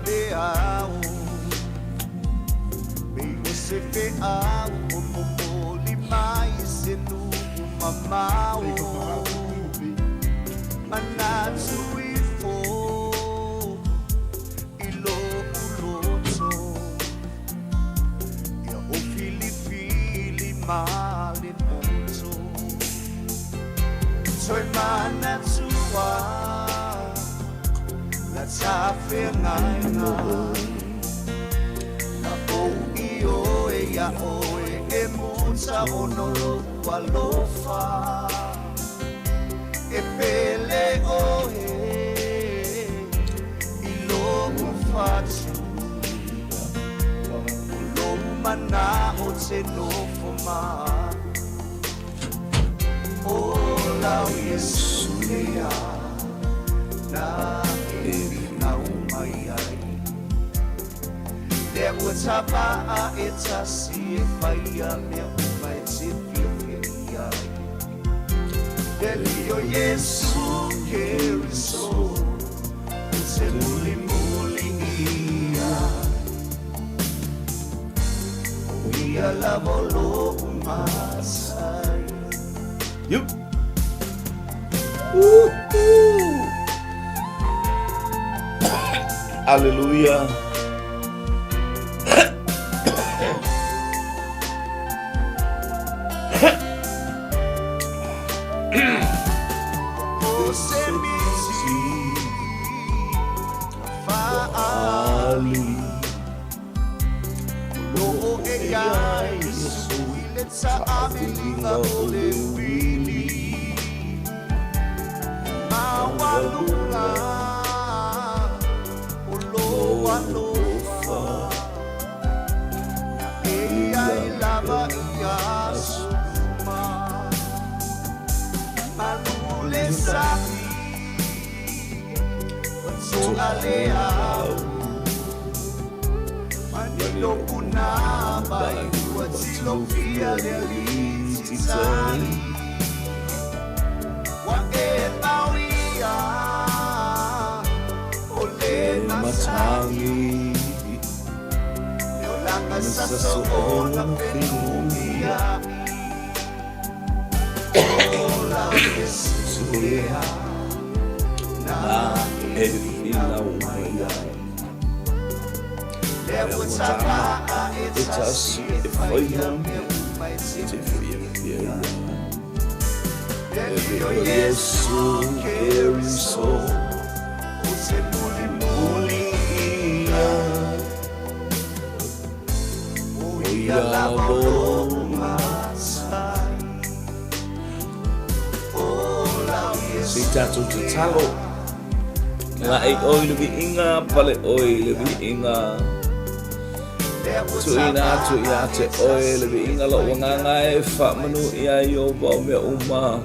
leao me se fe au mo li mai se nu mamao manatsu ifo ilo uloto ya o fili male ponto soy manatsu la tafe ngai la o io e ya o e musa ono walofa e pele o e lo faccio lo mana o se no foma o la Yesu ya na na umai ai there was a ba it's a see fire me umai se pia Delio Yesu Keriso se muli ia la volo masai Yup. Hallelujah. Sa amilinga ole wili mawalunga ulo walofa iya ilava iya suma malule sabi so aleau manilo kunabay Silofia realizzatori wa etawia ole matangi yolanga saso na fenomia ola Yesuya na efila umaya it's a sweet fire, it's a fire. Yesu Keriso, se muli ia la voluma sai. Si tatu te talo, nga e oi lebi inga, pale oi lebi inga. Tuina tu ia te oe lebi inga lo wanganga e wha manu ia i o wau mea uma.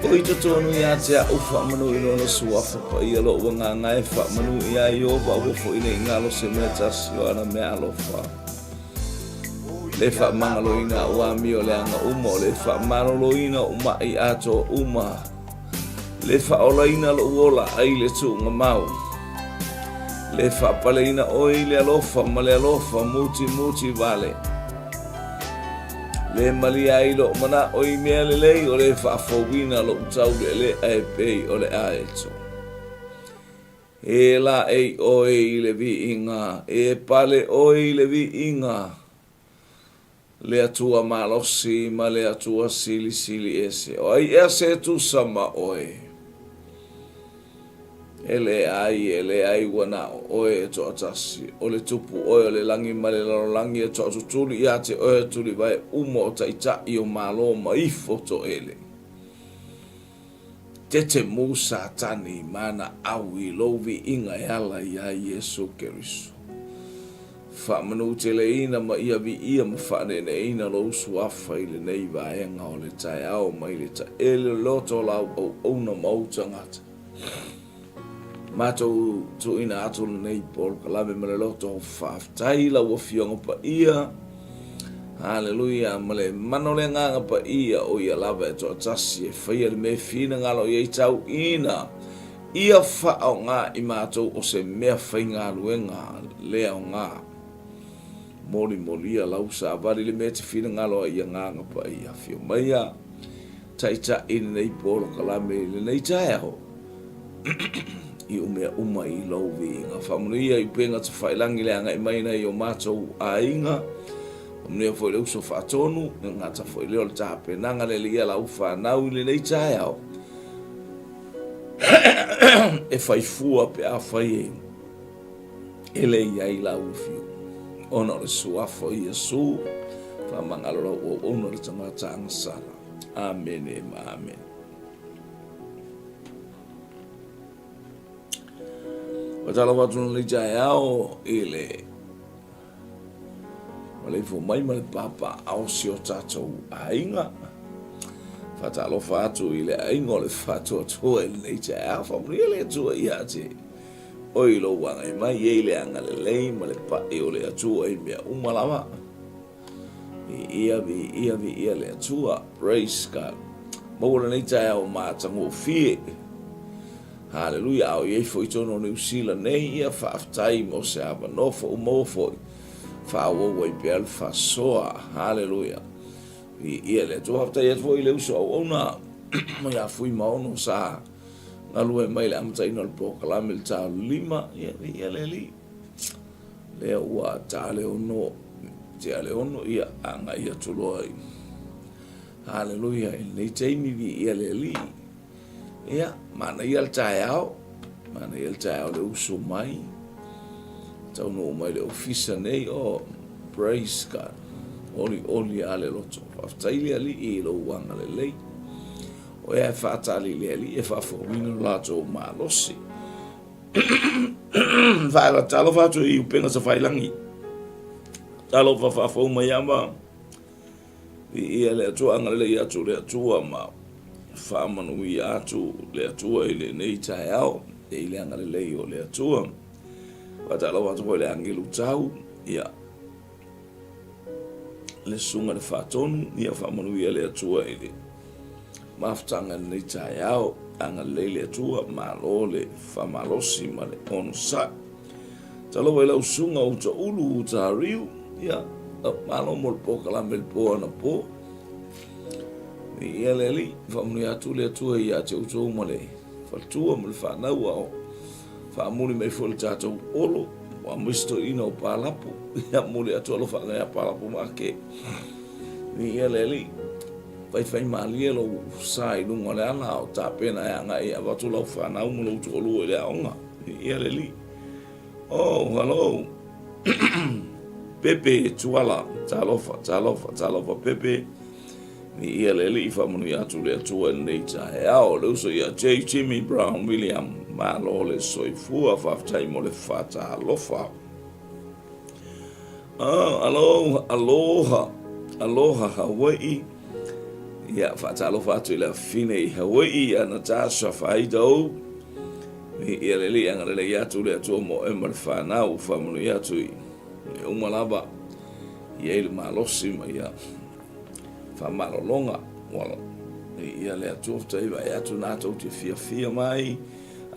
Oi to tonu ia te a uwha manu i rono suafa pa ia lo wanganga e wha manu ia i o wau wafo ina inga lo se mea tasi o ana mea alofa. Le wha mangalo ina ua mi o le anga uma o le wha marolo ina uma i ato uma. Le wha ola ina lo uola ai le tu nga mau. Le whapaleina oi le alofa ma le alofa muti vale. Le mali ailo mana oi mea le lei o le whaafawina lo utau le ae pei o le aeto. E la ei oi le vi inga, e pale oi le vi inga. Le atua malosi ma le atua sili ese. O ai ese tu sama oi. Ele ai wana oe to atasi o le tupu oe le langi ma le langi e to tutuli ia te oe tuli vai umo o taita i o malo ma ifo to ele tete musa tani mana awi lovi inga e ala ia Yesu Keriso fa manu te le ina ma ia vi ia ma fa ne ina lo suafa i le nei vaenga o le tai au ma i le ta ele loto lau o una mautangata Mato tu ina atu nei pol kalame mele loto whaftai la wafionga pa ia. Hallelujah, male manole nganga pa ia o ia lava e to atasi e whaia le me fina ngalo i tau ina. ia whao ngā I mātou o se mea whainga luenga lea o ngā mori moria lau sa vari le mea te whina ngalo ia nganga pa ia whio mai a taita ina nei polo kalame le nei tae ho I umea uma I lau vinga whamunia I penga te whailangi lea ngai mai nei o mātou a inga umea foi leu so whaatonu ngata foi leo le tape nanga le lia lau whanau le nei tae ho e fai fua pe a fai e le iai la ufiu ona le suafo I Yesu fa mangalo o ona le tamata ansala amen e amen watala watu le jai ao ile wale fo mai male papa au sio tato ainga fatalo fatu ile aingo le fatu to le jai ao farile to ia te oi lo wanga I mai ele anga le lei ma le pa e o le atua I mea umalama ia le atua praise God mo le nei o mātango fie hallelujah au ye foi tono New Zealand nei ia whaaftai mo se ava nofo umofo whaawo wai beal whasoa hallelujah ia le atua haftai atu I le uso au ona mo ia fui maono sa ngalu mai le amata ino le pokalame le Tuutuulima ia le li le ua tale ono te ale ono ia anga ia tuloi hallelujah nei teimi vi ia le li ia mana ia le taeao le uso mai tau no mai le ofisa nei o praise God oli ale loto aftaili ali I lo wanga le lei o e whaatali leli e whawhawina lato malosi. Whaela talo whatu I upenga sa whailangi. Talo whawhawhau mai ama. I ia le atua anga le atu le atua ma whamanu I atu le atua I le nei tae au. E I le anga le lei o le atua. Watalo whatu koe le angilu tau. Ia. Le sunga le whatonu. Ia whamanu I le atua I le. Maftanga nei tae au anga leile atua malo le whamalosi ma le ono sa. Talo wai lau sunga uta ulu uta riu ia malo mo le poka la me le po ana po. Ia le li whamuni atu le atua ia te utou ma le whaltua ma le whanau au whamuni mei fo le tātou olo wa misto ina o pālapu ia muli atua lo whangai a pālapu ma ke. Ia le li fai malia lo sai lunga le ana o tapena e anga e avatu lau whanau mo lau tuolu e le aonga. Ia le li. Oh, hello. Pepe tuala, talofa Pepe. Ia le li whamunu I atu le atua nei tae ao. Le uso ia J. Jimmy Brown William malo le soifua whaftai mo le whata alofa. Aloha Hawaii. Ia whaatalo whatu I la whine I Hawaii a Natasha whaidau. Ia le li anga le iatu le atua mo e mare whanau whamunu iatu I umalaba. Ia le malosi ma ia whamalolonga. Ia le atua whtaiwa e atu nātou te fia mai.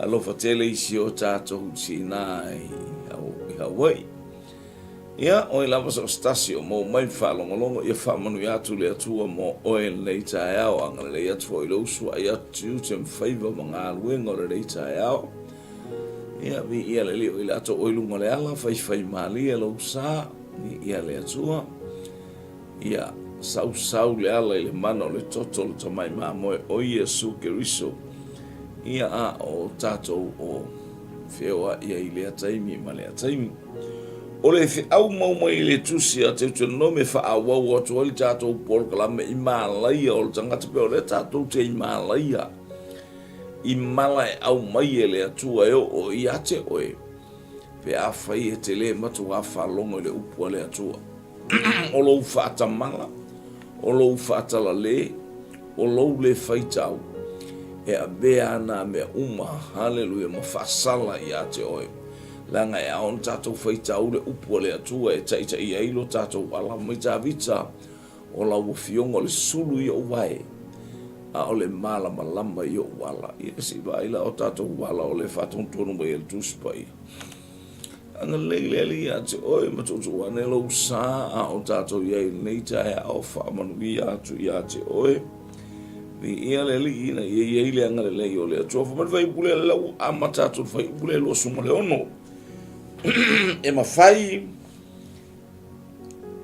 Alofa tele isi o tātou tina I Hawaii. Ia o I lava sa stasio mo mai whalongolongo ia whamanu I atu le atua mo oe nei tae au anga le atu o I lausua I atu te mwhaiva ma ngā luenga le nei tae au. Ia vi ia le leo I le ato oilunga le ala whai malia lau sa ia le atua. Ia sau le ala I le mana o le toto le tamai maa moe o Yesu Keriso. Ia a o tātou o whioa ia I le ataimi ma le ataimi. O le fi au mau mai le tusi a te no me fa awau atu o le tātou polkalame I mālaia o le tangata pe o le tātou te I mālaia. I mala e au mai e le atua e o I ate oe. Pe a whai e te le matu a whalongo le upua le atua. O lou whaata mala, o lou whaata la le, o lou le whaitau. E a bea ana mea uma, hallelujah, ma whasala I ate oe. Langa e aon tātou whaitau le upua le atua e taita I ailo tātou ala mai tā vita o la ufiongo le sulu I o wae. a ole malama i o wala. Ia si vaila o tātou wala o le whatontono mai e tuspai. Anga leile ali a te oi matoto ane lo sa a o tātou iai nei tae a o whaamanu i atu i a te oi. Ni ia le li ina iai le anga le lei o le atua. Whamani vai upule le lau a matatu vai upule lo suma le ono. E ma fai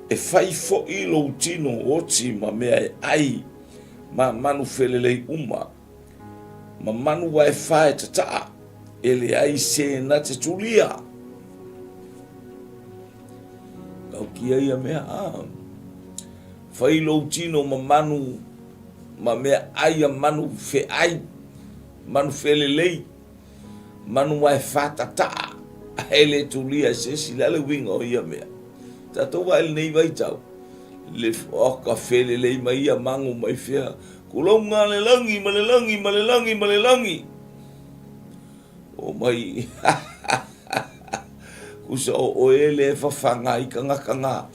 e fai fo i lo tino oti ma mea e ai ma manu felelei uma. Ma manu wa e fae tataa e le ai se na te tulia. Kau kia ia mea a. Fai lo tino ma manu ma mea ai a manu fe ai. Manu felelei. Manu wa e fae tataa. Ele tulia se silale winga o ia mea. Tatou wa ele nei vai tau. Le oka felelei mai ia mangu mai fea. Kulonga le langi, ma le langi, ma le langi, ma le langi. O mai. Kusa o ele e whawhanga i kanga.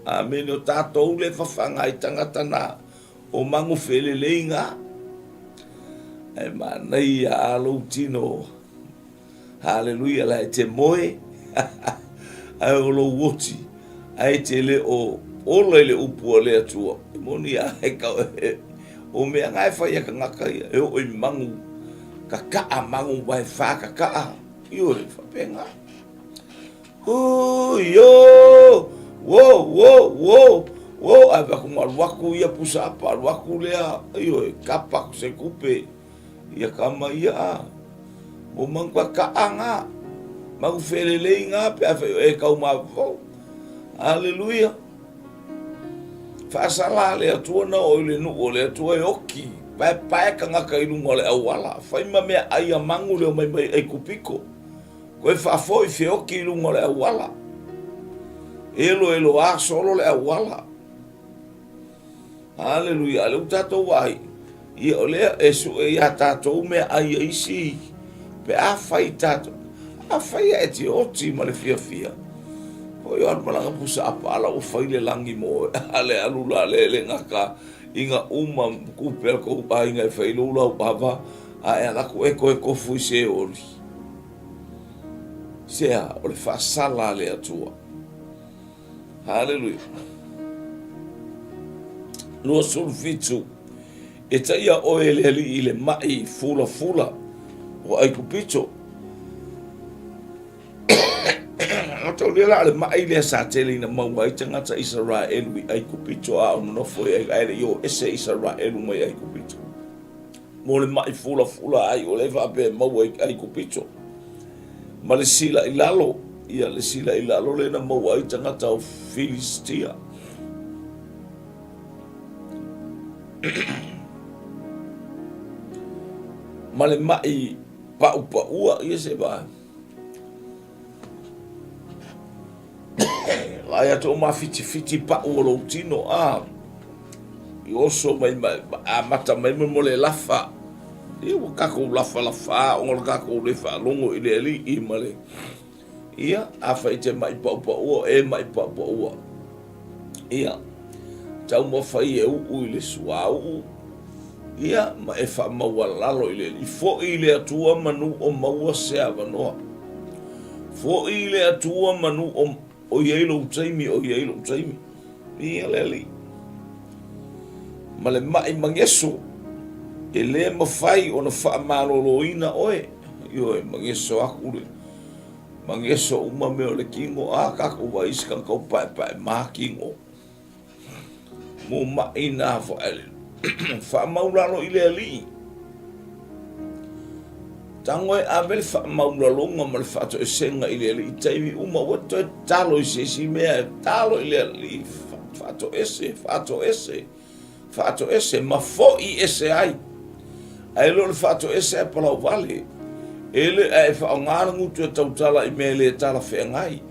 Amen o tātou le whawhanga i tangatana. O mangu felelei ngā. E manai a alo tino. Hallelujah la te moe. Ai o lo woti. Ai te le o le upua le atua. Moni a heka o mea ngai whai aka ngaka ia. E o i mangu. Kakaa mangu wai wha kakaa. Io e whapenga. Yo! Wo! Ai wako maruaku ia pusapa. Maruaku lea. Io e kapak se kupe. Ia kama ia a. O mangwa kaanga. Mangu felelei ngā pe e kau mawau. Hallelujah. Whaasala le atua na o le nu o le atua e oki. Pai ka ngaka i lunga le awala. Whai ma mea ai a mangu leo mai ai kupiko. Koe whaafoi fe oki i lunga le awala. Elo a solo le awala. Hallelujah. Ale utatou wai. Ia o lea e su e ia tātou mea ai a isi. Pe a whai tātou. A whai e te oti ma le fia. O yo ar malanga pusa apala o whai le langi mo. Ale alula le ngaka. Inga uma kupel ko pa inga e whai lula o pava. A e alako e kofu i se ori. Sea o le whaasala le atua. Hallelujah. Lua sulfitu. E taia o e le li i le mai fula. O ai kupito. Tau lela ale mai le sa tele ina mau ai tangata Israel wi ai kupito a no foi ai yo ese Israel mai ai kupito. Mo le mai fula ai o le va be mau ai kupito. Ma le sila ilalo ia le sila ilalo le na mau ai tangata o Filistia. Ma le mai pa ua ia se va. Lai ato ma fiti pa o lo tino a. I oso mai a mata mai mo le lafa. I o kako lafa o le kako le fa longo i le li i male. Ia a fa te mai pa o e mai pa o. Ia tau mo fa i u le suau. Ia ma e fa maua lalo i le li fo i le atua manu o maua se avanoa. Fo i le atua manu o ielo taimi. Ia leli. Ma le mai mangeso. E le mawhai o na wha maloloina oe. Io e mangeso aku le. Mangeso uma me o le kingo a kako wa iskan kau pai ma kingo. Mo mai na fo ele. Wha maulalo i le ali. Tango e avel wha maulalonga ma le whato e senga i le ali. I taimi uma wato e talo i se si mea e talo i le ali. Whato ese. Ma fo i ese ai. Ai lo le whato ese e palau vale. Ele e wha o ngāra ngutu e tautala i mele e tala whengai.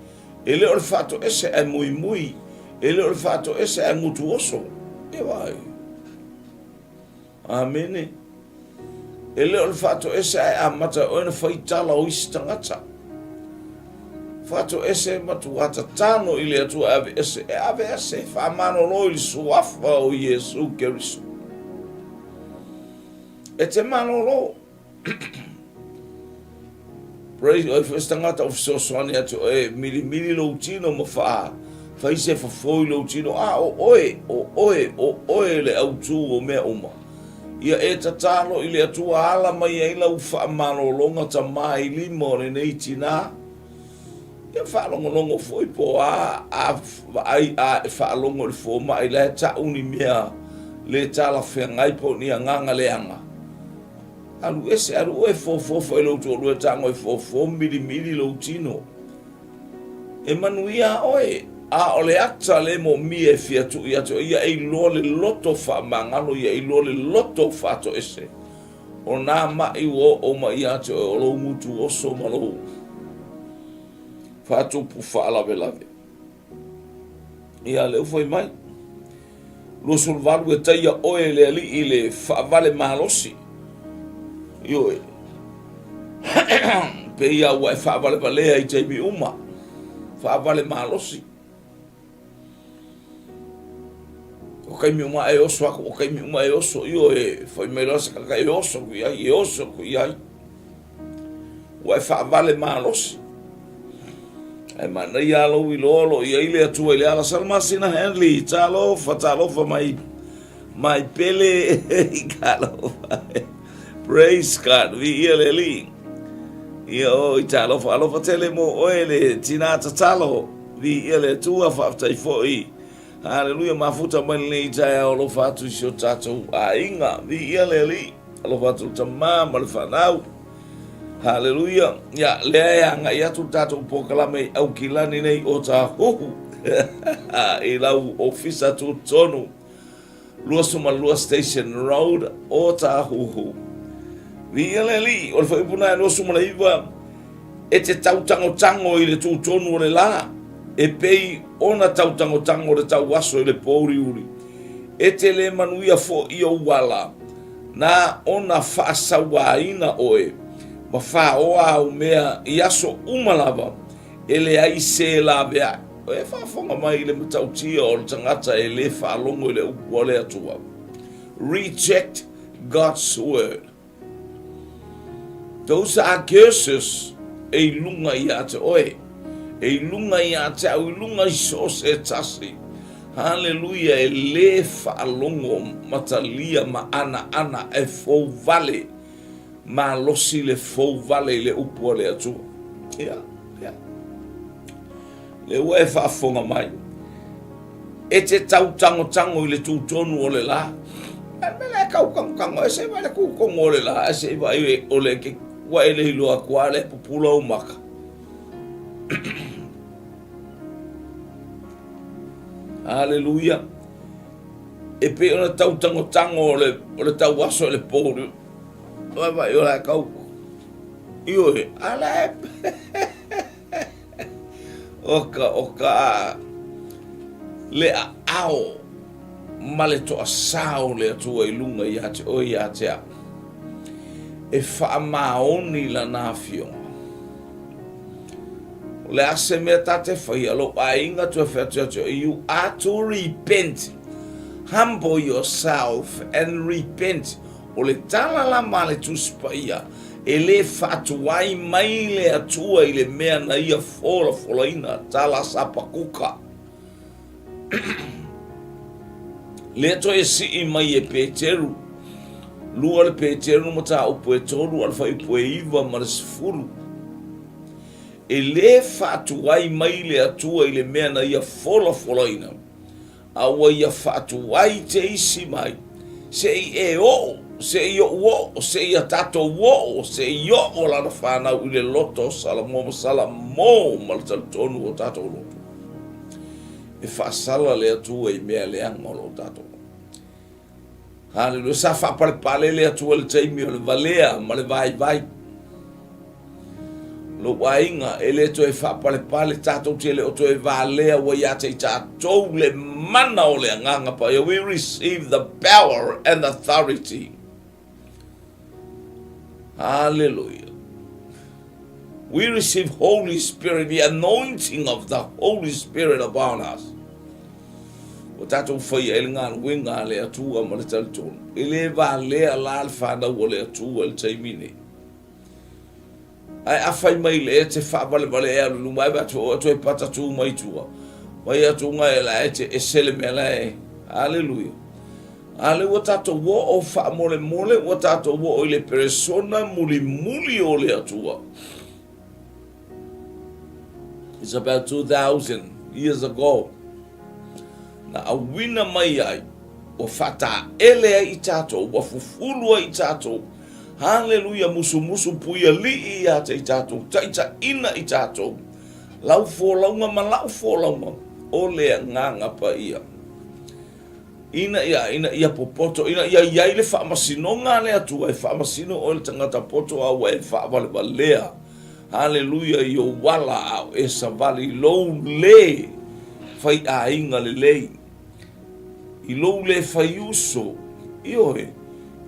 Ele o le whato ese e mui. Ele o le whato ese e ngutu oso. E vai. Amene. Ele o le whato ese e amata o ena whaitala o isi tangata. Whato ese matuata tano i le atua ave ese. E ave ese whamano lo i suafa o Jesu Keriso. e te malolo. Praise oi fes tangata of so swani atu e mili lo tino mo fa se fa foi lo tino oe le au tu o me uma ia e tatalo ile atu ala mai ai lau fa malolonga ta mai limo ne nei tina ia fa longo foi po a fa longo le fo mai le ta uni mea le tala fe ngai po ni nganga le anga alu ese alu e fo lo tu lo tango e fo mili lo tino e manuia oe a ole ata le mo mi e fia tu ia to ia e lole loto fa mangalo ia e lole loto fa to ese o na ma i o ma ia to o lo mutu o so malo fa tu pu fa la vela ia le foi mai lo sul valu e taia oe le ali ile fa vale malosi yo pe ia wa fa vale vale ai te bi uma fa vale malosi o kai mi uma e oso o kai mi uma e oso yo foi melos ka kai oso ku ia wa fa vale malosi e mana ia lo ilolo ia ile atu ile ala salma sina henli talo fa mai pele ikalo praise God, vi ieleli. Io italo fa tele mo oele tina tatalo vi iele tua fa tai foi. Hallelujah mafuta mali jaya olo fatu sho tato ainga vi ieleli. Alo fatu tamama le fanau. Hallelujah. Ya le anga ya tu tato pokalame au kilani nei ota hu. Ilau ofisa tu tonu. Lua Station Road ota hu. Vieleli, o le whaipuna e no sumana iwa, e te tautango i le tūtonu o le la, e pei ona tautango le tau aso i le pōri uri, e te le manuia fo i o wala, na ona whaasawaina oe, ma whaoa au mea i aso umalava, e le ai se la vea, e whaafonga mai i le matautia o le tangata e le whaalongo i le upo le atua. Reject God's word. Those are curses e lunga ia te oe. E lunga ia te au lunga i so se tasi. Hallelujah e le whaalongo matalia ma ana e fau vale. Ma losi le fau vale le upua le atua. Ia. Le ue whaafonga mai. E te tautango i le tūtonu o le la. Mele kau kango e se vai le kukongo o le la. E se vai o le ke wa ele loa kwa le pupula o maka. Hallelujah. E pe ona tautango o le tau aso le pōru. Vai o la kau. Io e ala oka le ao male to asao le atua i lunga i ate o i ate a. E whaamaoni la nāwhionga. Le ase mea tate whai alo ainga tu e whatu you are to repent. Humble yourself and repent. O le tala la male tu spaia. E le whatuai mai le atua i le mea na ia fola ina tala sapakuka. Le to e si i mai e Peteru. Lua le Peteru mo ta upo e toru al fai upo e iwa ma le sifuru. E le whatuai mai le atua i le mea na ia fola ina. Awa ia whatuai te isi mai. Se i e o, se i o uo, se i a tato uo, se i o lana whanau i le loto salamo ma le tonu o tato loto. E whaasala le atua i mea leanga o lo tato. Hallelujah, sa whapale le atua le teimi o le valea ma le vai. Lo wainga e le to e whapale tato te le o to e valea wa ia te tato le mana o le anganga pa. We receive the power and authority. Hallelujah. We receive Holy Spirit, the anointing of the Holy Spirit upon us. o tātou whai e ngā wenga le atua ma le talitonu. E le wā lea la le whanau o le atua le taimine. Ai a whai mai le e te whaavale vale e alu lumai batu o atu e patatu mai tua. Mai atu ngai e la e te e sele me la e. Hallelujah. Ale o tātou wo o wha mole mole, o tātou wo o le persona muli muli o le atua. It's about 2,000 years ago. Na a wina mai ai, o whata ele ai tātou, o fufulua i tātou. Hallelujah, musu musu puia li i ata i tātou, taita ina i tātou. Lau fōlaunga ma lau fōlaunga, o lea nganga pa ia. Ina ia popoto, ina ia le whaamasino ngā lea tua, e whaamasino o le tangata poto au e whaavale wa lea. Hallelujah, i o wala au e savali lou le, whai a inga le lei. I lou le whai uso, i oe.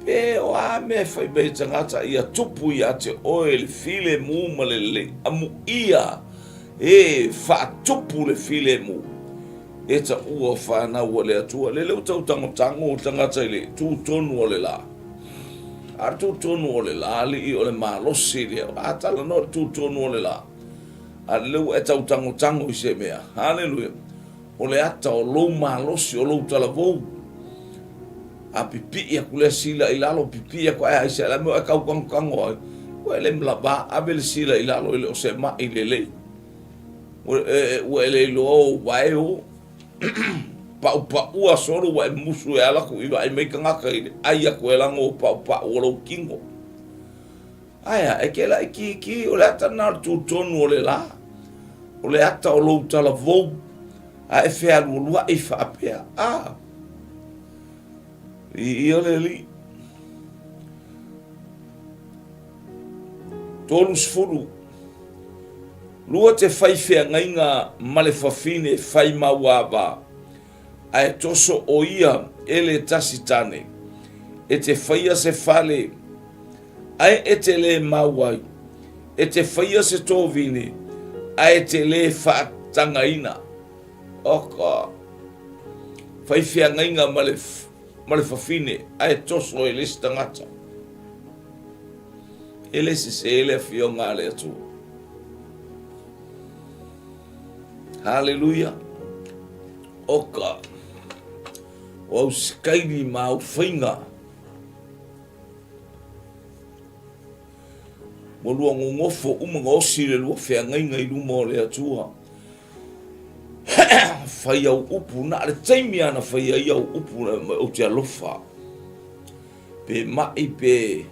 Pe o a me whai bei tangata ia tupu i a te oe le file mu ma le amu ia e wha tupu le file mu. E ta ua whanau o le atua. Le leu tau tangotango o tangata i le tūtonu o le la. A tūtonu o le la li i o le malosi lea. A tala no tūtonu o le la. A leu e tau tangotango i se mea. Hallelujah. O le ata o lou malosi o lou talavou. A pipi ia kule sila i lalo pipi ia kwa e se la mo e kau kango ai. Ko ele mlaba a bele sila i lalo i le o se ma i le le. O ele lo wae o pa ua soro wa musu e ala ku iwa ai me kangaka i ai aku elango pa o lo kingo. Aya e ke la ki o le ata na tūtonu o le la. O le ata o lo talavou. A e fea lua i whaapea. I ole li. Tolu sfuru. Lua te whai whea ngainga male whawhine whai mawaba. A e toso o ia ele tasitane. E te whaia se whale. Ai e te le mawai. E te whaia se tōvine. A e te le whaatangaina. Oka. Whai whea ngainga male whawhine. A e toso e lesi tangata. E lesi se ele whio ngā le atu. Hallelujah. Oka. O au sikairi ma au whainga. Mo lua ngongofo umanga osi le lua whea ngainga i luma o le atua. Whai au upu na le taimi ana whai au upu na o te alofa. Pe mai pe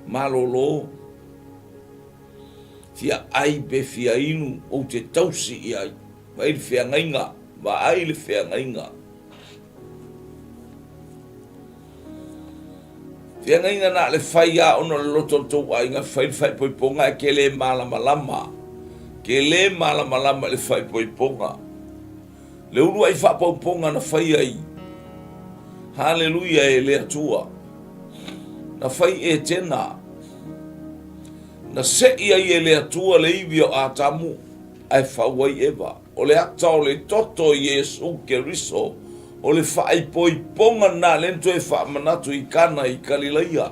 malolo. Fia ai pe fia inu o te tausi i ai. Vai le whea ngainga. Va ai le whea ngainga. Whea ngainga na le whai a ono le loto tau ai ngā whai poiponga e ke le malamalama. Ke le malamalama le whai poiponga. Le uru ai wha poiponga na whai ai. Hallelujah e le atua. Na whai e tena. Na se ia i e le atua le iwi o atamu. Ai whawai ewa. O le ata o le toto Yesu Keriso. O le whaai poiponga na lento e wha manatu i kana i Galileia.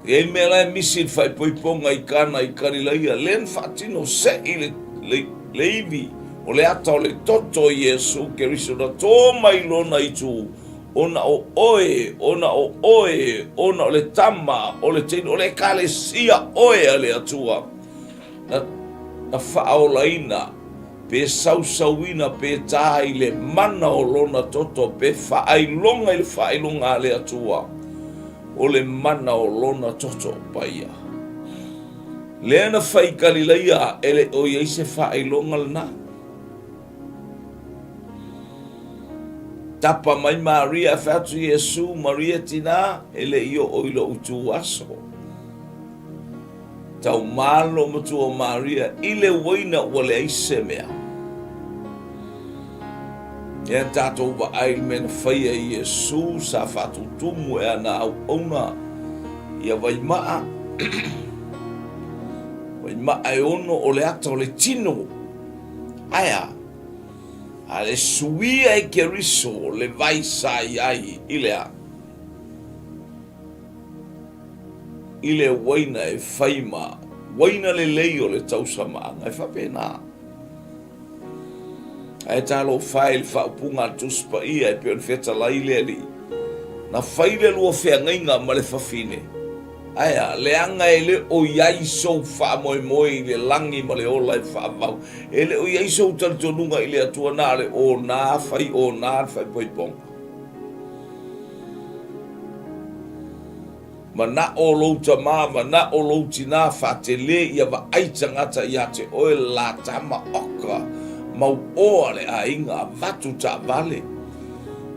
E mea lai misi i whaai poiponga i kana i Galileia. Len whaatino se i le iwi. O le ata o le toto Yesu Keriso. Na tō mai lona i tū. Ona o oe, ona o oe, ona o le tama, o le teino, o le kalesia oe a le atua. Na whaolaina, pe sausauina, pe tahi le mana o lona toto, pe whaailonga i le whaailonga a le atua. O le mana o lona toto paia. Leana whai Galileia, ele o ieise whaailonga lana. Tapa mai Maria fatu Yesu Maria tina ele io oilo utu aso. Tau malo matu o Maria ile waina wale aise mea. E tato wa ailmen whaia Yesu sa fatu tumu e ana au ona. Ia waimaa. Waimaa e ono o le ata o le tino. Aia. Ale suia e keriso le vai sai ai ilea. Ile waina e faima. Waina le leio le tausama. Ngai whapena. Ai talo file whaupunga tuspa ia e peon feta laile li. Na whaile lua whea ngainga ma le whawhine. Aia, le anga e le o iai sou wha moe moe i le langi ma le ola i wha mau. E le o iai sou talitonunga i le atua nā le o nā whai o nā whai poiponga. Ma na o louta mā, ma na o louti nā wha te le ia wa aitangata ia te oe la tama oka. Mau oa le a inga vatu ta vale.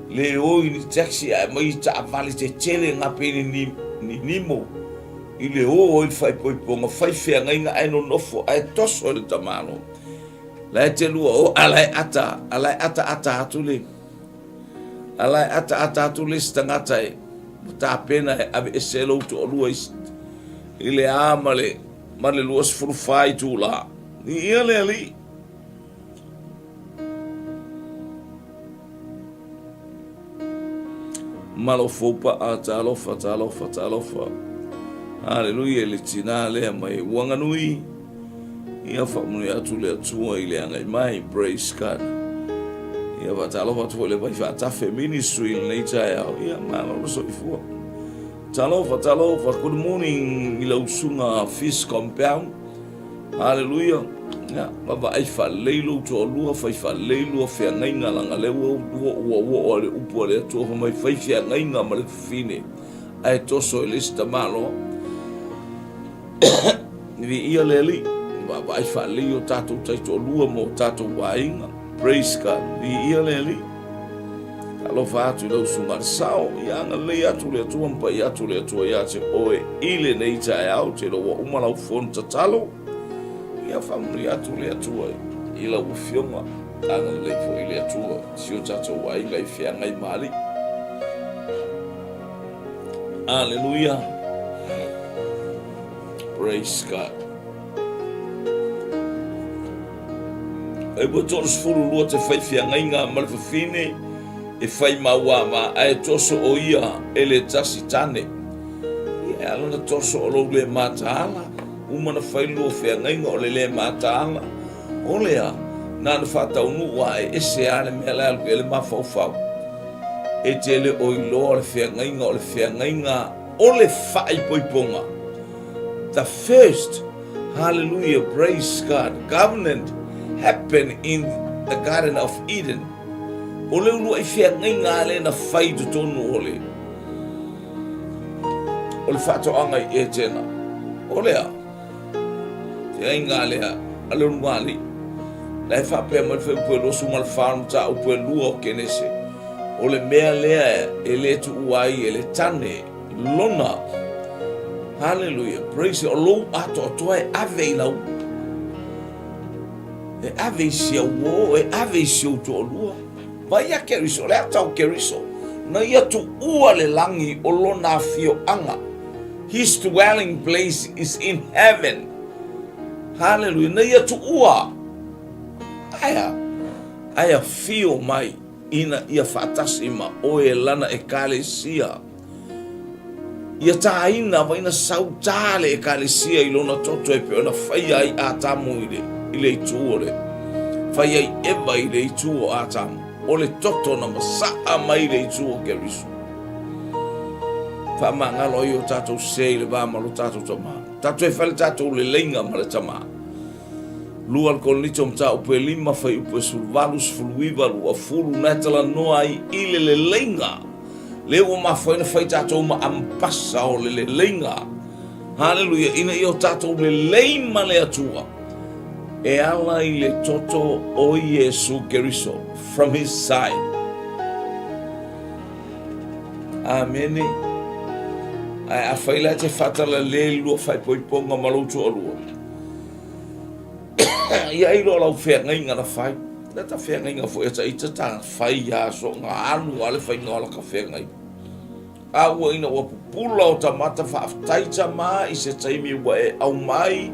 Le oi ni taxi a mai ta vale te tele ngā pene ni nimo. I le o i whai poiponga whai whea ngainga ai no nofo ai toso le tamano. Lai te lua o alai ata atu le. Alai ata atu le stangata e. Ta pena e ave eselo to o lua i le a ma le lua sfuru whai tu la. Ni ia le ali. Malo fopa a talofa. Hallelujah, le tina le mai wanganui. Ia whamuni atu le atua i le angai mai, praise God. Ia talofa tu le vai whatafe ministry le nei tai au. Ia mama roso i fua. Talofa, good morning i lau sunga fish compound. Hallelujah. Ia, baba ai wha leilo to lua, wha leilo whea ngainga langa lewa ua le upu le atua mai whea ngainga ma le fine. Ai toso i lista malo. Ni ia leli, baba ai wha leo tātou taito lua mo tātou wainga. Praise God. Ni ia leli. Alofa atu i lau sungar sao, i anga lei atu le atua mpa i atu le atua ia te oe ile nei tai au, te roa umalau fonu tatalo. Ia whamuri atu le atua i lau uwhionga, anga lei po i le atua, sio tātou wainga i whea ngai mali. Hallelujah. Praise God. E bo toros furu lua te whai whia ngainga malawhawhine e whai maua ma ae toso o ia e le tasi tane. Ia alana toso o lo le mataala. Umana whai lua whia ngainga o le mataala. O lea, nana whataunu wa e ese ale mea le alu e le mawhauwhau. E te le o iloa le whia ngainga o le whia ngainga o le whai poiponga. The first, hallelujah, praise God, covenant happened in the Garden of Eden. Ole ulu ai whia ngainga le na whai tutonu ole. Ole whatoanga i e tēnā. Olea. Te ainga lea, ale unwali. Lai whapea mai whai upue losu mal whanum ta upue lua o kenese. Ole mea lea e le tu uai e le tane, lona. Hallelujah. Praise the Lord. Ato toa e ave i lau. E ave i sia uo, e ave i sia uto lua. Vai a keriso, le atau keriso. Na ia tu ua le langi o lona fio anga. His dwelling place is in heaven. Hallelujah. Na ia tu ua. Aya fio mai. Ina ia whatasima o e lana e kalesia. Ia taina vaina sautale e kalesia i lona toto e peona whai ai atamu i le ituore. Whai ai eva i le ituo atamu. O le toto na masaa mai le ituo keriso. Whamangalo i o tatou sei le vāmalo tatou tama. Tatou e whale tatou le leinga ma le tama. Lua kolonito mta upe lima whai upe sulvalus fuluivalu a fulu natala noa i le leinga. Leo ma whaina whai tātou ma ampasa o le leinga. Hallelujah. Ina i o tātou le leima le atua. E ala i le toto o Yesu Keriso. From his side. Amen. Ai a whaila te whatala le lua whai poiponga maloutu o lua. Ia i lo lau whea ngainga na whai. Leta whea ngainga fo eta i tata whai ya so ngā anu ale whai ngā laka whea ngai. A ua ina ua pupula o tamata whaaftaita mā i se taimi ua e au mai.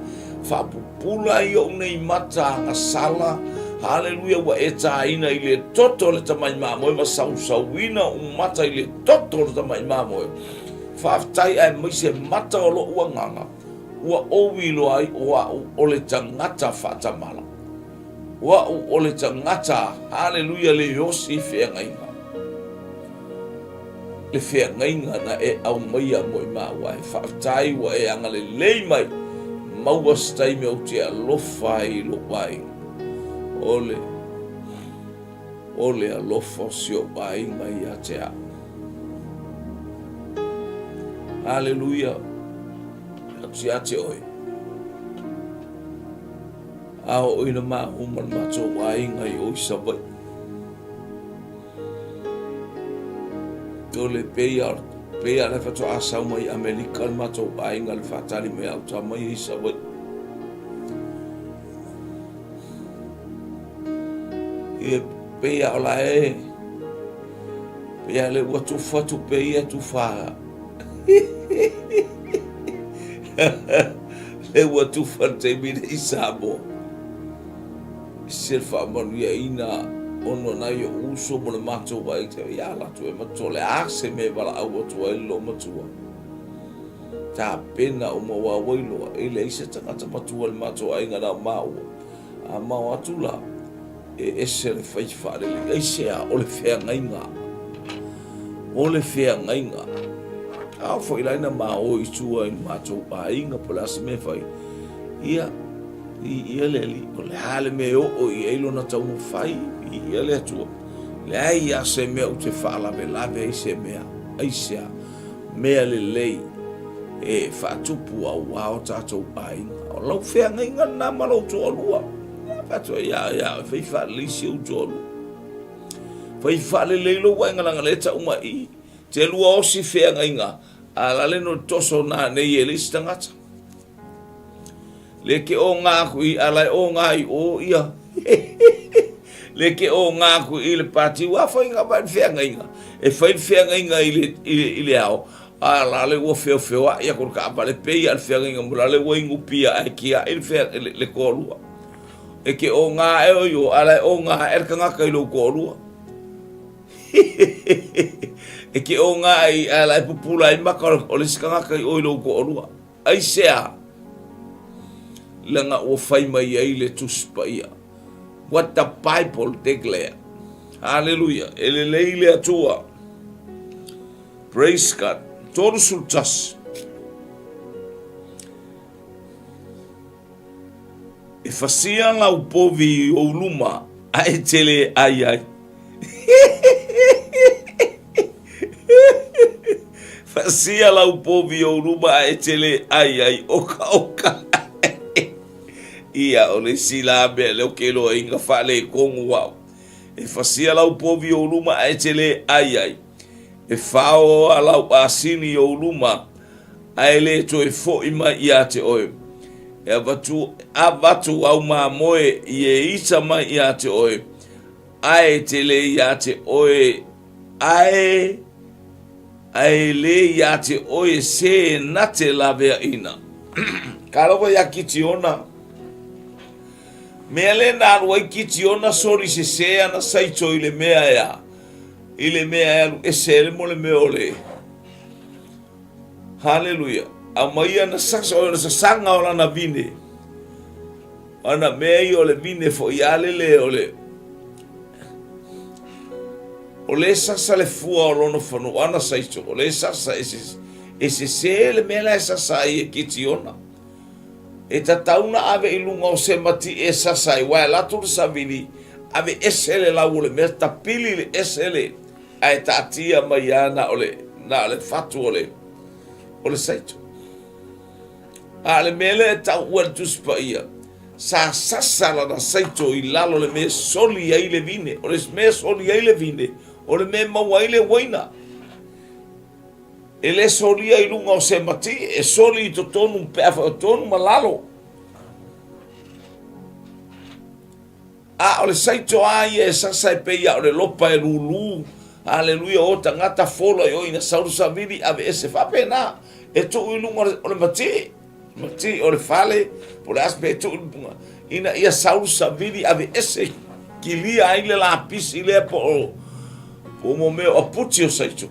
Whaapupula i o nei mata ngā sala. Haleluia wa e taina i le toto le tamai mamoe ma sausauina umata i le toto le tamai mamoe. Whaftai ai maise mata o lo uanganga. Ua owi lo ai o le tangata whatamala. Ua o le tangata, haleluia le yosi whengainga. Le whengainga na e au maia moe mawa e whaftai wa e anga le lei mai. Maua stai me o te alofa i lo wai. Ole alofa si o wai ngai a te a. Haleluia. Si a te oi. Ao oina maa human mato wai ngai o isa vai. Ole peia le fato asau mai Amerika le mato wai ngai le fatali me au ta mai isa vai. E peia ola e. Peia le watu fatu peia tu faa. Le watu fatu mire isabo. Silfa manuia ina ono na yo uso mo le mato wai te ya la tu e mato le ase me wala au watu ai lo matua. Ta pena o mo wa wailo e le isa tangata matua le mato ai ngana mau. A mau atula. E ese le fai fare le ese a o le fea ngainga. O le fea ngainga. Au foi lá na mau i tua in mato ainga polas me fai. Ia le li o le hale me o i elo na tau fai ia le tua. Le ai a se me o te fala me lave ai se mea. Ai se mea le lei. E fatupu au wao tatou ainga. O lau fea ngainga na malo to lua. Pato ya fai fa lisi o jolo. Fai fa le leilo wa ngala leta uma I. Te lua o si fea ngainga. Ala le no toso na ne ye lisi tangata. Le ke o ngā kui ala o ngā I o ia. Le ke o ngā kui I le pati wa fai ngā pa fea ngainga. E fai fea ngainga I le ao. Ala le ua feo feo a ia kor ka apa le pei al fea ngainga mula le ua ingu pia ai kia I le fea le korua. E ke o ngā e o yo ala o ngā erka ngaka I lo korua. E ke o ngā I ala e pupula I maka o le sika ngaka I o lo korua. Ai sea. Langa o fai mai ai le tuspa ia. What the Bible declare. Hallelujah. Ele leile atua. Praise God. 𝚟𝚑𝚙𝚎𝚘. E fasia la upovi o luma a etele ai ai. Fasia la upovi o luma a etele ai ai oka. Ia o le sila be le o kelo inga fale kongu wau. E fasia la upovi o luma a etele ai ai. E fao ala asini o luma a ele to e fo ima ia te oe. E avatu au mamoe I e isa mai ia te oe. Ae te le ia te oe. Ae le ia te oe se nate lavea ina. Karawa ia kiti ona. Mea le na arua I kiti ona sori se sea na saito I le mea ea. I le mea ea e sele mo le mea ole. Hallelujah. A maia na saksa o na sanga o na vine. Ana mea I o le vine fo I ale le ole. O le sasa le fua o lono whanu ana saito. O le sasa ese se le mea la sasa I e kiti ona. E ta tauna ave I lunga o se mati e sasa I wai latu le savini. Ave esele la ule mea tapili le esele. Ai ta atia mai ana ole. Na le fatu ole. Ole saito. Ale mele ta ua tuspa ia. Sa sasala na saito I lalo le me soli ai le vine. O le me soli ai le vine. O le me maua ai le waina. E le soli ai lunga o se mati. E soli I to tonu peafa o tonu malalo. A o le saito ai e sasa e peia o le lopa e lulu. Hallelujah o tangata fola I o ina sauru savili ave ese whapena. E to ilunga o le mati. Mati o le fale, po le aspe tu ina ia sauru savili ave ese kilia ai le lapisi le po mo me o puti o saitu.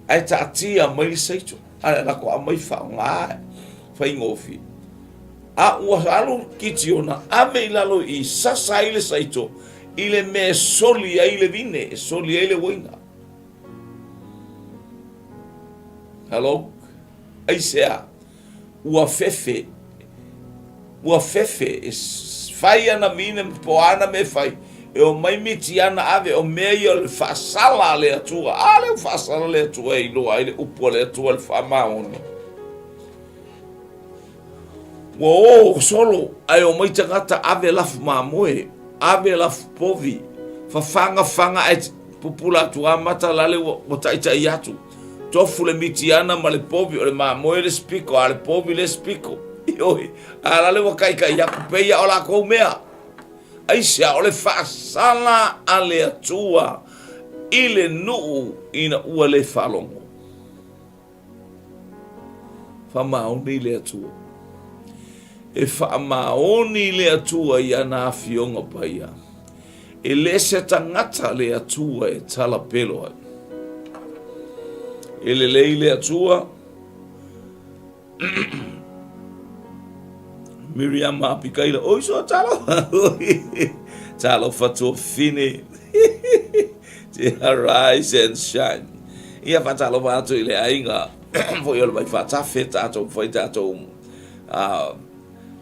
Ai tatia mai saitu. Ai la ko mai fa nga fa ingofi. A ua alu kitiona ave lalo I sasa ile saitu. Ile me soli ai le vine, soli ai le wina. Hello? Ai sea. Ua fefe is fai ana mine po ana me fai. E o mai miti ana ave o mea o le fasala le atua. A le fasala le atua I loa le upo le atua le whamaone. Ua solo ai o mai tangata ave lafu mamoe. Ave lafu povi. Fanga e pupula atua mata lale o taita I atu. Tofu le mitiana ma le povi o le mamoe le spiko. A le povi le spiko. Ioi. A lale wa kai yaku peia o la kou mea. Aisha o le fasala a le atua. I le nuu ina ua le falongo. Famaoni le atua. E famaoni le atua I ana fionga paia. E le se tangata le atua e tala pelo ai. E le leile atua. Miriam apikaila. Oi so talo. Talo fatu fine. Arise and shine. Ia fatalo fatu ile ainga. Foi ole vai fata feta to foi tato.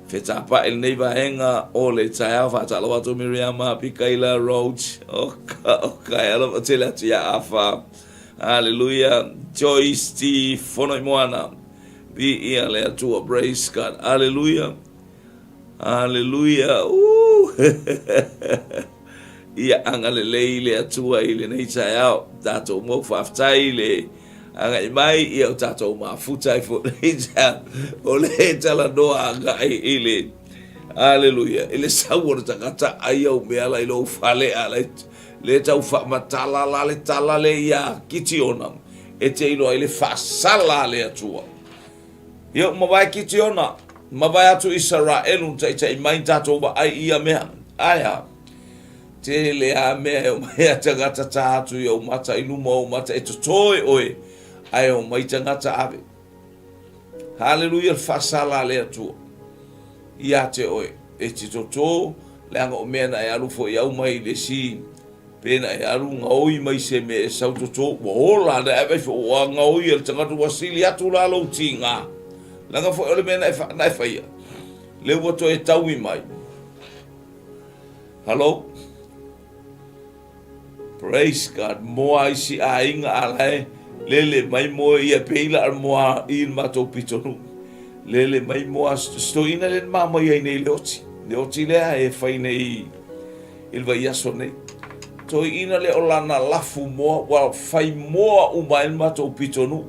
Feta pa el neiva enga ole taia fatalo fatu Miriam apikaila roach. Okay, alo tela tia afa. Hallelujah. Joyce T. Fono Moana. Be ia le atua. Praise God. Hallelujah. Hallelujah. Ia anga le leile atua I le nei tai au. Tato mo whaftai le anga I mai ia o tato mafutai fo nei tai. O le tala noa anga I le. Hallelujah. Ile sauor takata ai au meala I lo fale ala le tau whamatala la le tala le ia kitiona. E te ilo ai le fasala le atua. Ia mawai kitiona. Mawai atu Israelu tai mai tato wa ai ia mea. Aia. Te le a mea o mai tangata tātu I o mata inuma o mata e tutoi oe. Ai o mai tangata ave. Hallelujah fasala le atua. Ia te oe. E te toto le anga o mea na e alufo I au mai le si. Pena e alu ngaoi mai se me e sautoto. Wa ola na ebe fo wa ngaoi el tangatu wasili atu la lo tinga. Langa fo ole mena na faia. Le woto e taui mai. Hello? Praise God. Moa isi a inga alae. Lele mai moa ia peila al moa il mato pitonu. Lele mai moa sto ina le mama ia nei leoti. Leoti lea e fai nei il vai aso nei. To ina le olana lafu moa wa fai moa uma il mato pitonu.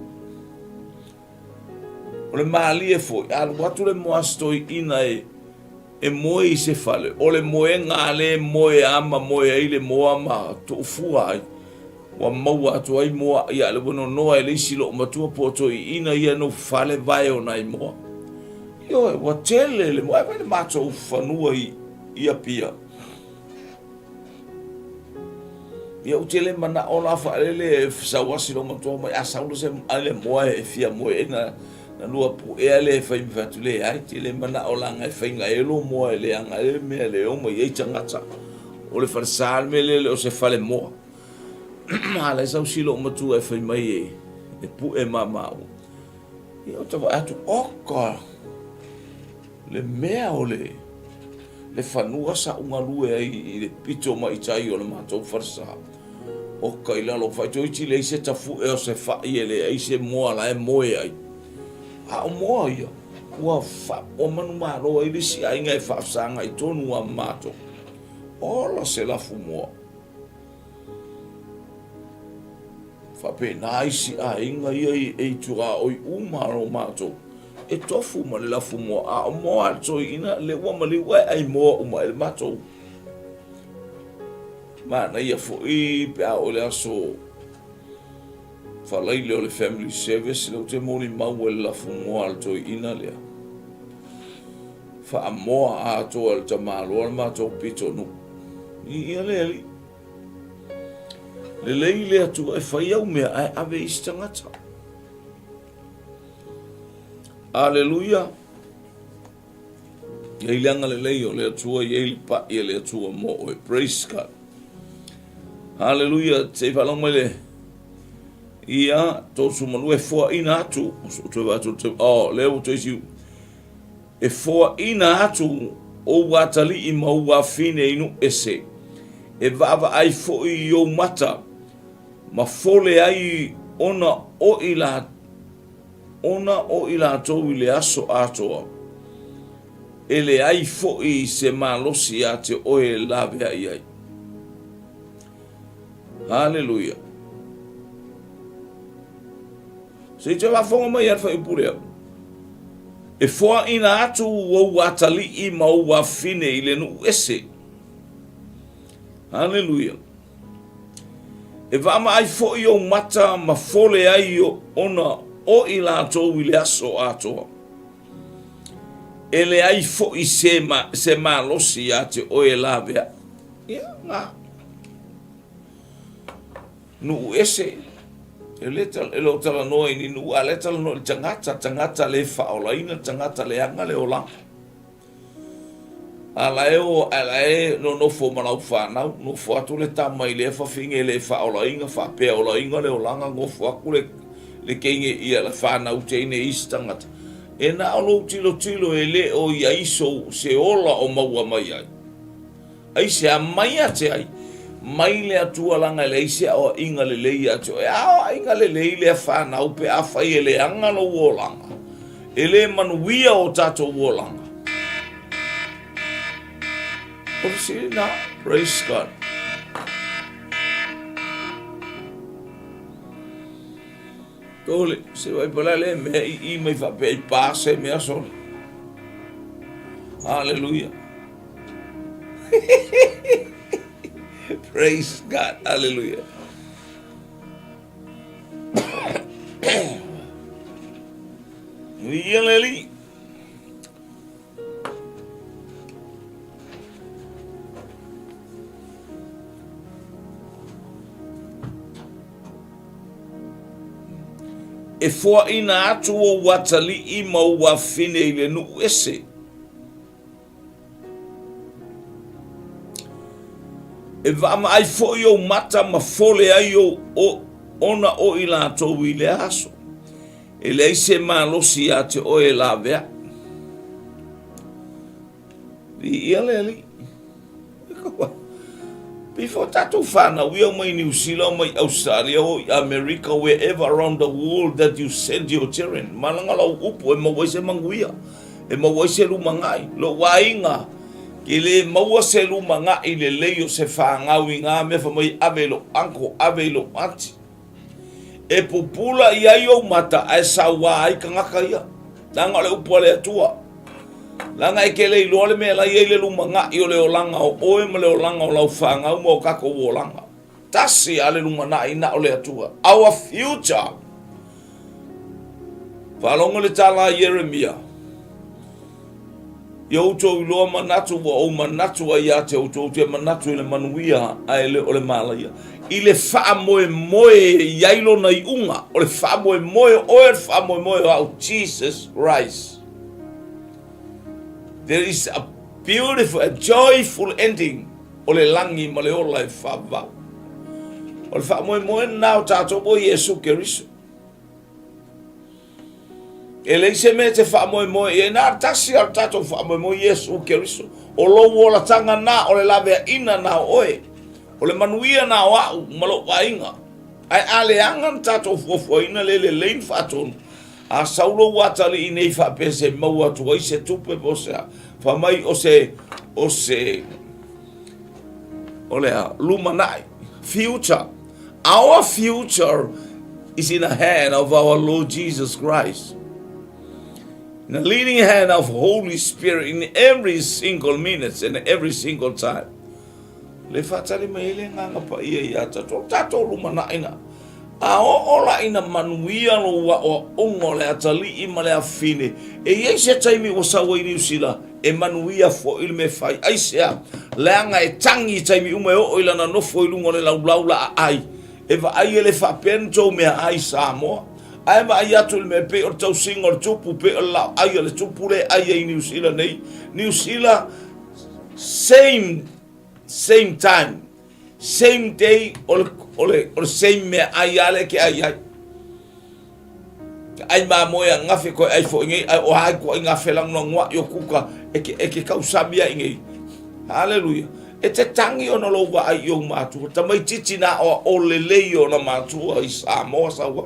Ole mali e foi. Al watu le moa sto ina e moe I se fale. Ole moe ngale moe ama moe ile moa ma to fua ai. Wa mau atu ai moa ia le bono noa le silo matua po to ina ia no fale vai ona I moa. Yo wa tele le moa vai mato fanua ia pia. Ia utele mana ona fa le sawasi lo matua mai asaulo se ale moa e fia moe na lua pu e le fai fatule ai tele mana olanga e fai nga elo moa le anga le me le o mo ye tangata o le farsal me le o se fale moa ala sa usilo matua e fai mai e pu e mama ia to atu oka le mea o le fanua sa unga lue ai le pito mai tai o le matou farsa o kai la lo fai toi le se tafu e o se fai ele ai se moa la e moe ai a o moa ia ua fa o manu maro ai le si ai ngai fa sanga I tonu a mato o la se la fu moa fa pe nai si ai ngai e tua oi umaro mato e tofu ma le la fu moa a o moa to ina le ua mali wa ai moa uma el mato ma na ia fo I pe a o le aso falai leo le family service le te moni mau e la fu moa al to ina lea whaamoa atoa le tamaloa le mātou pito nu. Ia le lei le atua e whai au mea ai ave isi tangata. Aleluia. Iei leanga le lei o le atua, iei li pa ia le atua mo o e praise God. Aleluia, te whalang mai le. Ia, tōsu manu e fua ina atu. Leo te isi. E fua ina atu o watali I mau wafine inu ese. E vava ai fo I o mata. Ma fole ai ona o ila tau I le aso atoa. E le ai fo I se malosi a te oe lave ai ai. Hallelujah. Se te wafonga mai at whai pure au. E fua ina atu o watali I mau wafine I le nu ese. Hallelujah. E vama ai fo I o mata ma fole ai o ona o I la tau I le aso atoa. E le ai fo I se malosi a te oe lavea. Ia, ngā. Nu ese. E lo tala noa ni nu a le tala noa le tangata le whaolaina, tangata le anga le olanga. Alae no fo manau whanau, no fo atu le tamai le whawhinge le whaolainga, whapea olainga le olanga, ngofo aku le keinge ia le whanau teine isi tangata. E na alo tilo e le o ia iso se ola o maua mai ai. Ai se a mai ate ai. Mai le atua langa le ise o inga le lei atu. E ao inga le lei le whanau pe a whai e le anga lo wolanga. E le manuia o tato wolanga. Obviously na, praise God. Tole, se vai pala le me I mai fa pe pase me asol. Hallelujah. Praise God. Hallelujah. Really? E fua ina atu o watali I mau wafine I le nu ese. E vama ai fo I o mata ma fole ai o ona o I la tau I le aso. E le se malosi a te oe la vea. Ia le li. Before tato whana, we are my New Zealand, my Australia, America, wherever around the world that you send your children. Malanga lau upo, e mawa se manguia. E mawa se lumangai. Lo wainga. Ke le maua se lumangai le leo se whangau I ngā mefa mai avelo anko, avelo anti. E pupula I aio mata, ai sa wa ai kangaka ia. Nanga le upo le atua. Langa e ke le iloa le mea la I le lumanga I o le olanga o oe ma le olanga o lau whangau mo kako o olanga. Tasi a le lumana I na o le atua. Our future. Whalonga le tala Jeremia. Yo to iloa manatu wa o manatu a ia te o te manatu I le manuia a ele o le malaia. I le wha moe yailo na I unga. O le wha moe oe wha moe au Jesus Christ. There is a beautiful, a joyful ending. O le langi ma le ola e whava. O le wha moe nao tātou o Yesu Keriso. E le se me te wha moe e nā tasi al tātou wha moe Yesu Keriso. O lo wola tanga nā o le lavea ina nā oe. O le manuia nā wau malo wainga. Ai ale angan tātou fuafua ina le lein whatonu. A saulo watali I nei whapese maua tua I se tupe posea. Whamai o se lumanai. Future. Our future is in the hand of our Lord Jesus Christ. In the leading hand of Holy Spirit in every single minute and every single time. Le fatali maile nganga pa ia tato lumanai na. A ola ina manuia lo wa o ongo le atali I ma le afine. E iei se taimi o sawa I New Zealand. e manuia fo il me fai ai sea leanga e tangi tai mi ume o ila na no fo ilungo le laula ai e va ai le fa pento me ai Samoa ai ma ai atu me pe o tau singo tupu pe o la ai le tupu le ai e New Zealand nei New Zealand same time same day or same me ai ale ke ai ma moya ngafe ko ai fo ngai o ai ko ngafe lang no ngwa yo kuka e ke kausabia ngai hallelujah e te tangi ono lo wa ai yo matu ta mai titina o lele yo na matu ai Samoa sawa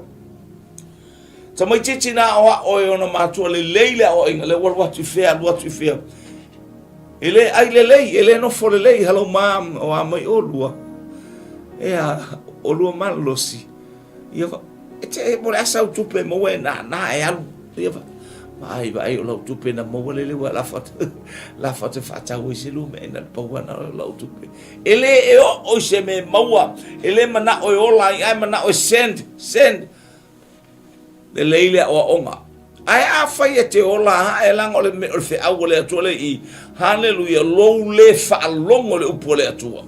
ta mai titina o yo na matu lele o ingale what you fear ele ai lele no fo lele hello mam o mai o lua e o lua malosi ia e mo asa tupe mo na e alu ia vai o lo tupe na mo le la fat fata o se lu me na po na lo tupe ele o se me maua ele mana o la ai mana o send le leile o onga ai a fai te o la e lang o le me o fe au le to le I hallelujah lo le fa longo le upo le atua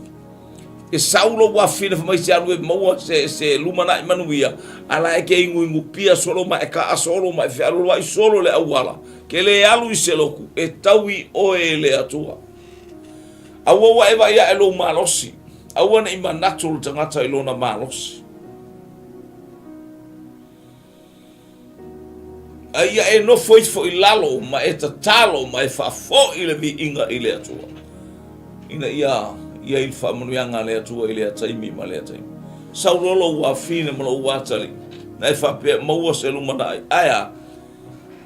e saulo wa fina fa mai se alu mo se lumana manuia ala e ke ingu pia solo ma e ka solo ma fe alu ai solo le awala ke le alu I se loku e tawi o e le atua awa wa eva ya elo malosi awa na ima natural tangata ilo na malosi aya e no foi fo ilalo ma e tatalo ma e fa fo ile mi inga ile atua ina ia il fa manu yanga le atua ile ataimi ma le ataimi saulolo wa fina mo wa tali na e fa pe mo se lumana aya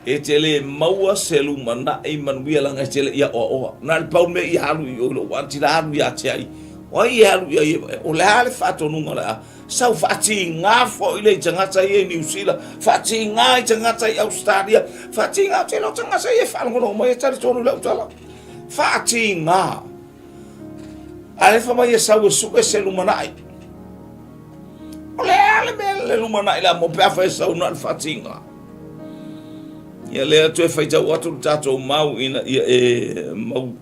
e tele mo se lumana e manu ya langa tele ya o na pa me I halu yo lo wa tira halu ya tai o I halu ya o la le fa to nunga sau fa ti nga fo ile tanga tai New Zealand fa ti nga tanga tai Australia fa ti nga te lo tanga sai fa ngo mo e tari tonu le utala fa ti nga ale fa mai sau su se lumanai ole ale me lumanai la mo pa fa sau na fatinga ya le to fa ja watu tato mau ina mau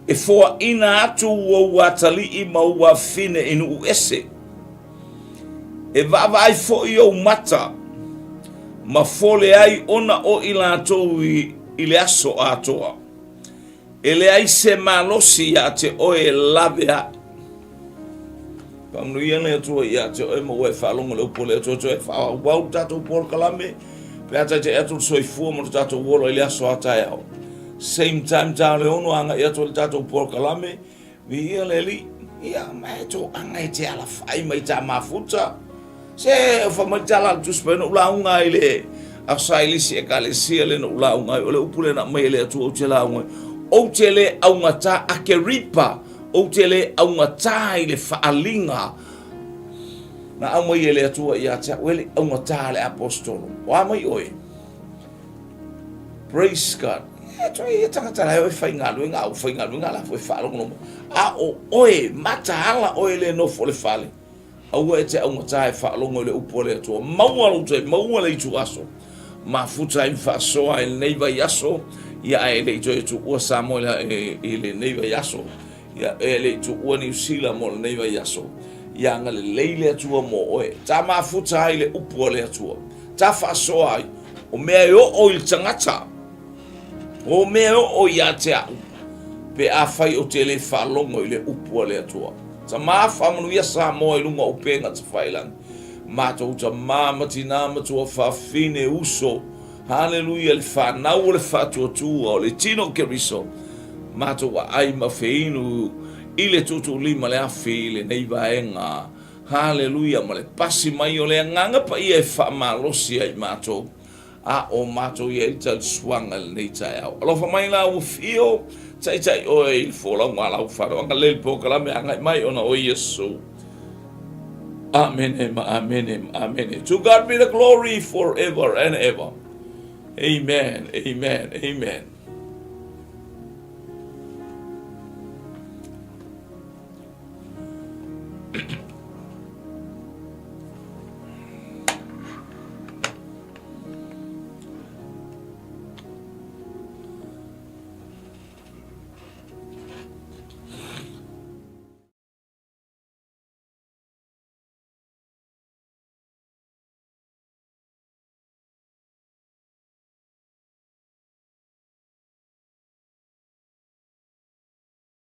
e fo ina atu wo watali I mau wa fine in uese e va vai fo yo mata ma fole ai ona o ila to ile aso atoa ele ai se malosi ya te o e lavea pamnu yene to ya te o mo we fa longo le pole to e fa wa tato por kalame pe ata te etu so fu mo tato wolo ile aso ata ya same time ta le ono anga ya to tato por kalame vi ele li ya mai to anga te ala fai mai ta mafuta se fa mo tala tu speno la unga ile asaili se kale se le no la unga ole upule na mai le to o te la unga o tele au ngata 𝚗𝚘𝚎 o tele au ngata ile faalinga na au mai ele atua ia ta wele au ngata le apostolo wa mai oi praise God to ia tangata la fa ngalu nga la foi falo no a o oi mata hala oi le no fole fale au e te au ngata e falo le upole atua mau le tu aso ma futa in fa so ai neiva yaso ia ele tu o Samoa ele neiva yaso ia ele tu o New Zealand mo neiva yaso ia ngale leile tu mo oe ta ma futa ile upole tu ta fa so ai o me o il tangata o me o ia te pe a fai o tele fa longo ile upole tu ta ma fa mo ia Samoa i lunga o penga te failan mato ta mama tina mato fa fine uso hallelujah le fa na o le fa tu o le tino che riso mato wa ai ma feinu ile Tuutuulima le afi le nei vaenga hallelujah ma le pasi mai o le nganga pa ia fa malosi ai mato a o mato ia tal swanga le nei tai au lo fa mai la o fio tai o il fo la mala o fa anga le po kala me anga mai ona o Yesu. Amen, amen, amen. To God be the glory forever and ever. Amen, amen, amen.